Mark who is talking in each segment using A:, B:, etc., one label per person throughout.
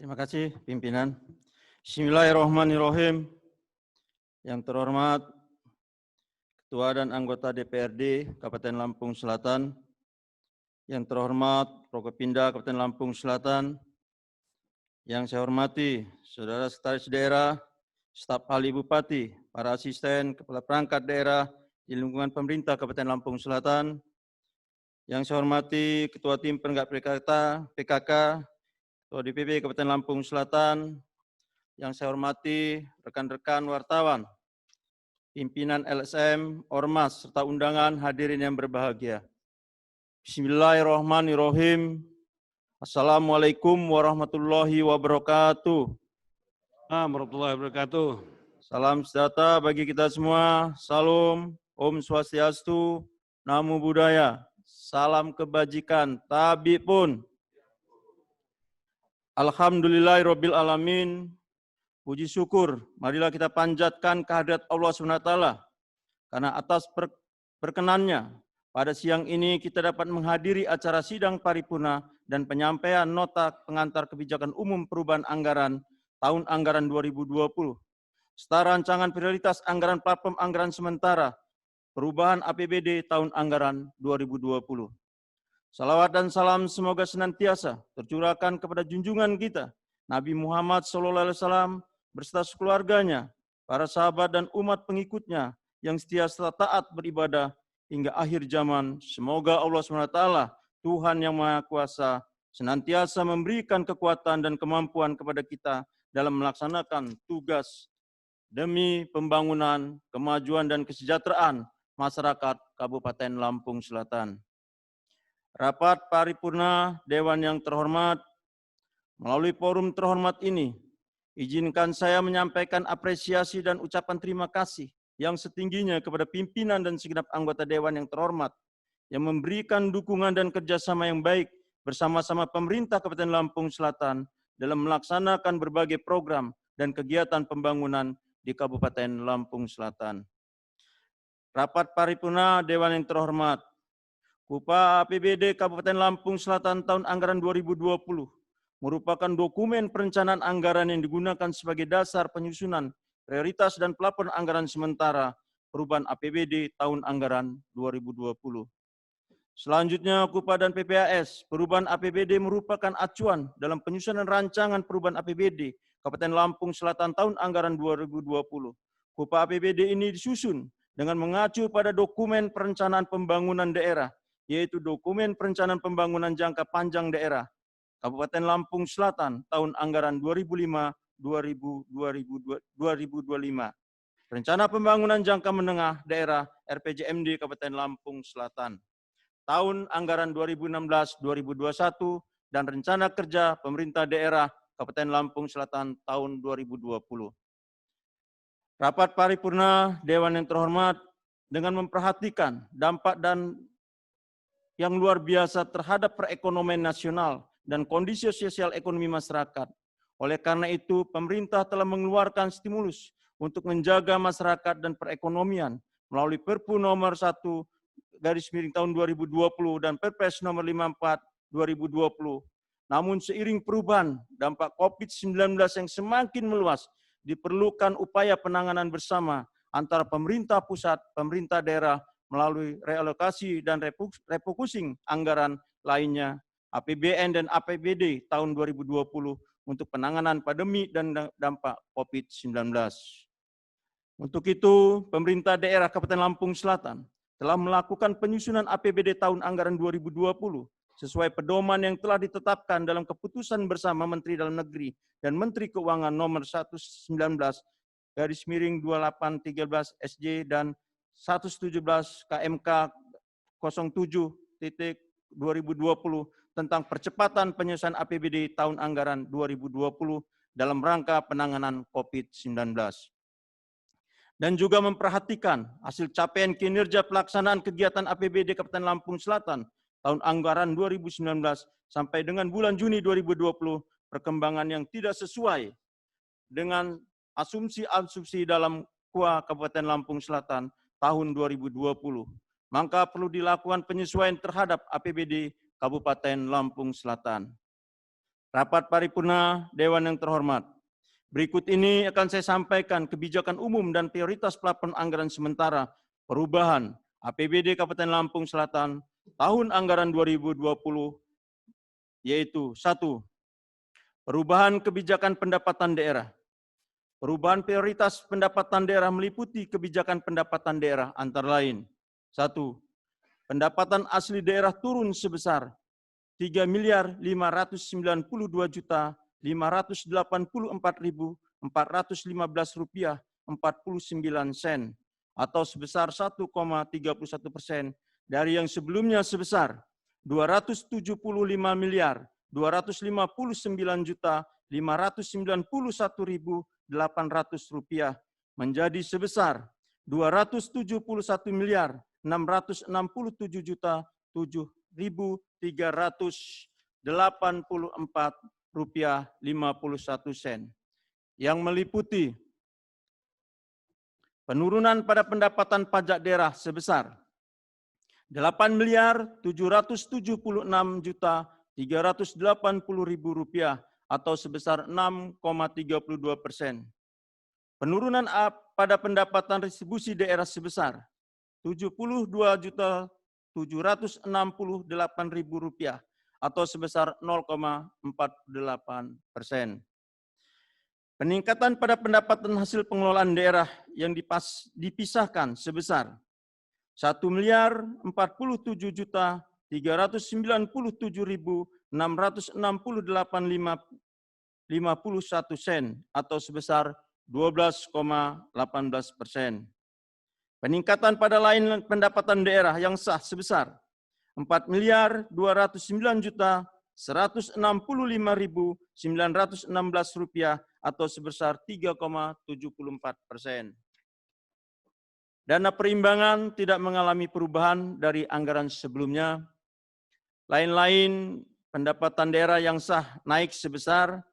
A: Terima kasih pimpinan. Bismillahirrahmanirrahim. Yang terhormat Ketua dan anggota DPRD Kabupaten Lampung Selatan, yang terhormat Prokopimda Kabupaten Lampung Selatan, yang saya hormati Saudara Sekretaris Daerah, staf ahli Bupati, para asisten, kepala perangkat daerah di lingkungan pemerintah Kabupaten Lampung Selatan, yang saya hormati Ketua Tim Penegak PKK, Ketua DPP Kabupaten Lampung Selatan, yang saya hormati rekan-rekan wartawan, pimpinan LSM, Ormas, serta undangan hadirin yang berbahagia. Bismillahirrahmanirrahim. Assalamualaikum warahmatullahi wabarakatuh.
B: Warahmatullahi wabarakatuh.
A: Salam sejahtera bagi kita semua. Salam, Om Swastiastu, Namo Buddhaya. Salam kebajikan, tabi pun. Alhamdulillahirabbil alamin. Puji syukur, marilah kita panjatkan kehadirat Allah SWT, karena atas perkenannya, pada siang ini kita dapat menghadiri acara sidang paripurna dan penyampaian nota pengantar kebijakan umum perubahan anggaran tahun anggaran 2020, serta rancangan prioritas anggaran platform anggaran sementara perubahan APBD tahun anggaran 2020. Salawat dan salam semoga senantiasa tercurahkan kepada junjungan kita, Nabi Muhammad SAW, beserta keluarganya, para sahabat dan umat pengikutnya yang setia serta taat beribadah hingga akhir zaman. Semoga Allah SWT, Tuhan yang Maha Kuasa, senantiasa memberikan kekuatan dan kemampuan kepada kita dalam melaksanakan tugas demi pembangunan, kemajuan, dan kesejahteraan masyarakat Kabupaten Lampung Selatan. Rapat paripurna Dewan yang terhormat, melalui forum terhormat ini, izinkan saya menyampaikan apresiasi dan ucapan terima kasih yang setingginya kepada pimpinan dan segenap anggota Dewan yang terhormat, yang memberikan dukungan dan kerjasama yang baik bersama-sama pemerintah Kabupaten Lampung Selatan dalam melaksanakan berbagai program dan kegiatan pembangunan di Kabupaten Lampung Selatan. Rapat paripurna Dewan yang terhormat, Kupa APBD Kabupaten Lampung Selatan tahun anggaran 2020 merupakan dokumen perencanaan anggaran yang digunakan sebagai dasar penyusunan prioritas dan plafon anggaran sementara perubahan APBD tahun anggaran 2020. Selanjutnya, Kupa dan PPAS, perubahan APBD merupakan acuan dalam penyusunan rancangan perubahan APBD Kabupaten Lampung Selatan tahun anggaran 2020. Kupa APBD ini disusun dengan mengacu pada dokumen perencanaan pembangunan daerah, yaitu dokumen perencanaan pembangunan jangka panjang daerah Kabupaten Lampung Selatan tahun anggaran 2005-2025. Rencana Pembangunan Jangka Menengah Daerah RPJMD Kabupaten Lampung Selatan tahun anggaran 2016-2021 dan Rencana Kerja Pemerintah Daerah Kabupaten Lampung Selatan tahun 2020. Rapat paripurna Dewan yang terhormat dengan memperhatikan dampak dan yang luar biasa terhadap perekonomian nasional dan kondisi sosial ekonomi masyarakat. Oleh karena itu, pemerintah telah mengeluarkan stimulus untuk menjaga masyarakat dan perekonomian melalui Perpu nomor 1 tahun 2020 dan Perpres nomor 54 2020. Namun seiring perubahan dampak COVID-19 yang semakin meluas, diperlukan upaya penanganan bersama antara pemerintah pusat, pemerintah daerah, melalui realokasi dan refocusing anggaran lainnya, APBN dan APBD tahun 2020 untuk penanganan pandemi dan dampak COVID-19. Untuk itu, pemerintah daerah Kabupaten Lampung Selatan telah melakukan penyusunan APBD tahun anggaran 2020 sesuai pedoman yang telah ditetapkan dalam keputusan bersama Menteri Dalam Negeri dan Menteri Keuangan nomor 119/2813 SJ dan 117 KMK 07.2020 tentang percepatan penyelesaian APBD tahun anggaran 2020 dalam rangka penanganan COVID-19. Dan juga memperhatikan hasil capaian kinerja pelaksanaan kegiatan APBD Kabupaten Lampung Selatan tahun anggaran 2019 sampai dengan bulan Juni 2020, perkembangan yang tidak sesuai dengan asumsi-asumsi dalam KUA Kabupaten Lampung Selatan tahun 2020. Maka perlu dilakukan penyesuaian terhadap APBD Kabupaten Lampung Selatan. Rapat paripurna Dewan yang terhormat. Berikut ini akan saya sampaikan kebijakan umum dan prioritas pelaporan anggaran sementara perubahan APBD Kabupaten Lampung Selatan tahun anggaran 2020, yaitu 1. Perubahan kebijakan pendapatan daerah. Perubahan prioritas pendapatan daerah meliputi kebijakan pendapatan daerah antara lain. 1. Pendapatan asli daerah turun sebesar Rp3.584.415,49 atau sebesar 1,31% dari yang sebelumnya sebesar Rp275.299.591.800 menjadi sebesar Rp271.667.7.384.51 yang meliputi penurunan pada pendapatan pajak daerah sebesar Rp8.776.380.000 atau sebesar 6,32%. Penurunan pada pendapatan distribusi daerah sebesar Rp72.768.000 atau sebesar 0,48%. Peningkatan pada pendapatan hasil pengelolaan daerah yang dipisahkan sebesar Rp1.447.397.668,51 atau sebesar 12,18%. Peningkatan pada lain pendapatan daerah yang sah sebesar Rp4.209.165.916 atau sebesar 3,74%. Dana perimbangan tidak mengalami perubahan dari anggaran sebelumnya. Lain-lain pendapatan daerah yang sah naik sebesar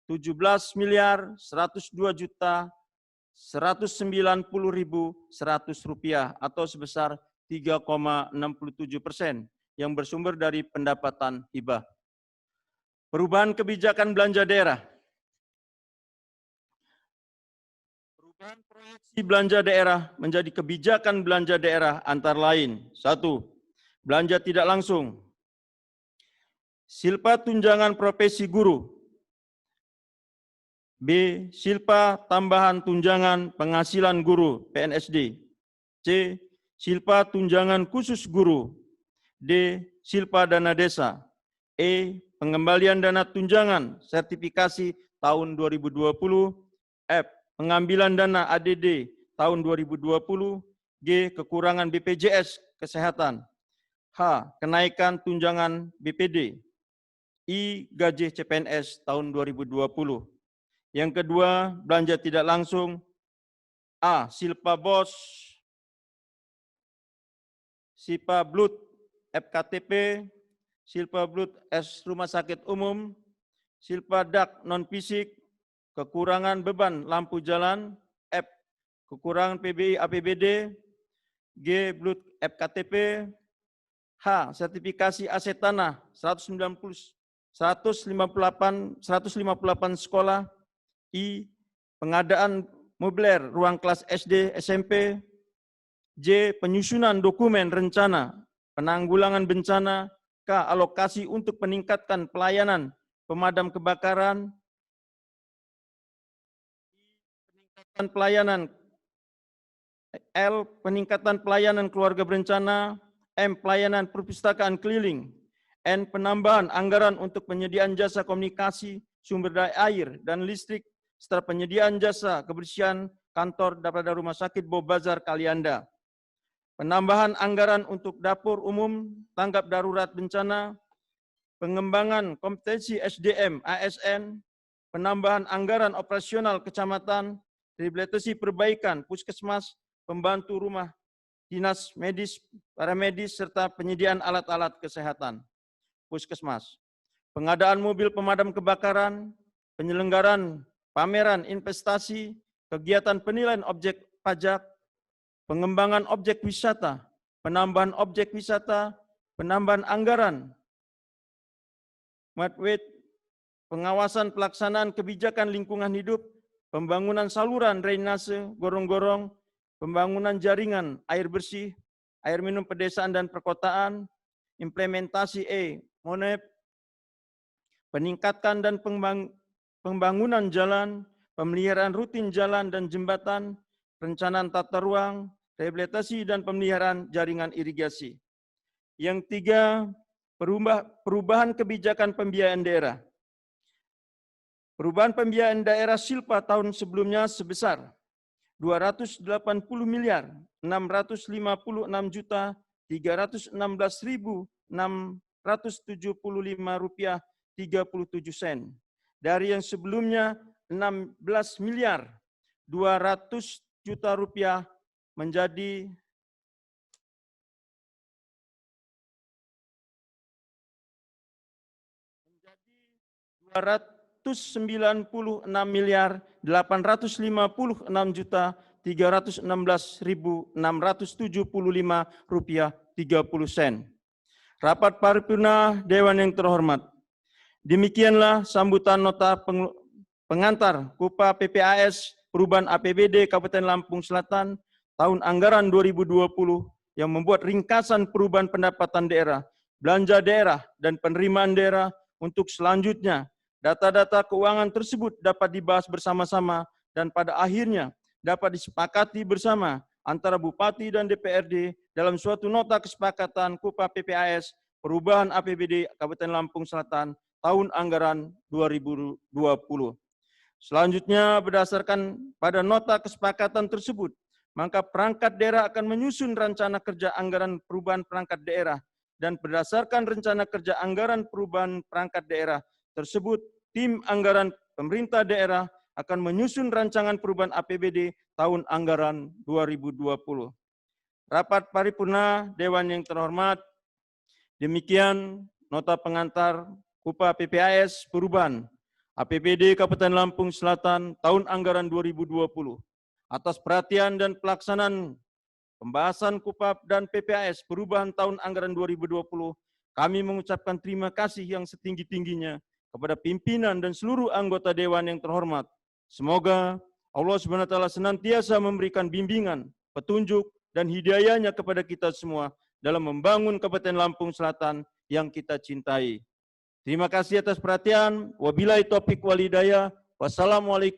A: Rp17.190.100 atau sebesar 3,67% yang bersumber dari pendapatan hibah. Perubahan kebijakan belanja daerah. Perubahan proyeksi belanja daerah menjadi kebijakan belanja daerah antara lain. 1. Belanja tidak langsung. Silpa tunjangan profesi guru. B. Silpa tambahan tunjangan penghasilan guru PNSD. C. Silpa tunjangan khusus guru. D. Silpa dana desa. E. Pengembalian dana tunjangan sertifikasi tahun 2020. F. Pengambilan dana ADD tahun 2020. G. Kekurangan BPJS Kesehatan. H. Kenaikan tunjangan BPD. I. Gaji CPNS tahun 2020. Yang kedua, belanja tidak langsung. A. Silpa BOS, Silpa Blut FKTP, Silpa Blut S Rumah Sakit Umum, Silpa DAK non-fisik, kekurangan beban lampu jalan. F. Kekurangan PBI APBD. G. Blut FKTP. H. Sertifikasi aset tanah 158 sekolah. I. Pengadaan mobiler ruang kelas SD, SMP. J. Penyusunan dokumen rencana penanggulangan bencana. K. Alokasi untuk peningkatan pelayanan pemadam kebakaran. Peningkatan pelayanan. L. Peningkatan pelayanan keluarga berencana. M. Pelayanan perpustakaan keliling. N. Penambahan anggaran untuk penyediaan jasa komunikasi, sumber daya air, dan listrik, serta penyediaan jasa kebersihan kantor daripada Rumah Sakit Bobazar Kalianda. Penambahan anggaran untuk dapur umum, tanggap darurat bencana, pengembangan kompetensi SDM ASN, penambahan anggaran operasional kecamatan, rehabilitasi perbaikan puskesmas, pembantu rumah dinas medis, paramedis, serta penyediaan alat-alat kesehatan puskesmas. Pengadaan mobil pemadam kebakaran, penyelenggaraan pameran investasi, kegiatan penilaian objek pajak, pengembangan objek wisata, penambahan objek wisata, penambahan anggaran, pengawasan pelaksanaan kebijakan lingkungan hidup, pembangunan saluran drainase, gorong-gorong, pembangunan jaringan air bersih, air minum pedesaan dan perkotaan, implementasi MONEP, peningkatan dan pembangunan jalan, pemeliharaan rutin jalan dan jembatan, perencanaan tata ruang, rehabilitasi dan pemeliharaan jaringan irigasi. Yang tiga, perubahan kebijakan pembiayaan daerah. Perubahan pembiayaan daerah Silpa tahun sebelumnya sebesar 280 miliar 656 juta 316.675 rupiah 37 sen. Dari yang sebelumnya 16 miliar 200 juta rupiah menjadi 296 miliar 856 juta 316.675 rupiah 30 sen. Rapat paripurna Dewan yang terhormat. Demikianlah sambutan nota pengantar KUPA PPAS Perubahan APBD Kabupaten Lampung Selatan tahun anggaran 2020 yang membuat ringkasan perubahan pendapatan daerah, belanja daerah, dan penerimaan daerah untuk selanjutnya. Data-data keuangan tersebut dapat dibahas bersama-sama dan pada akhirnya dapat disepakati bersama antara Bupati dan DPRD dalam suatu nota kesepakatan KUPA PPAS Perubahan APBD Kabupaten Lampung Selatan tahun anggaran 2020. Selanjutnya, berdasarkan pada nota kesepakatan tersebut, maka perangkat daerah akan menyusun rencana kerja anggaran perubahan perangkat daerah dan berdasarkan rencana kerja anggaran perubahan perangkat daerah tersebut, tim anggaran pemerintah daerah akan menyusun rancangan perubahan APBD tahun anggaran 2020. Rapat paripurna Dewan yang terhormat, demikian nota pengantar KUPA PPAS Perubahan APBD Kabupaten Lampung Selatan tahun anggaran 2020. Atas perhatian dan pelaksanaan pembahasan KUPA dan PPAS Perubahan tahun anggaran 2020, kami mengucapkan terima kasih yang setinggi-tingginya kepada pimpinan dan seluruh anggota Dewan yang terhormat. Semoga Allah SWT senantiasa memberikan bimbingan, petunjuk, dan hidayahnya kepada kita semua dalam membangun Kabupaten Lampung Selatan yang kita cintai. Terima kasih atas perhatian. Wabillahi taufiq wal hidayah. Wassalamualaikum.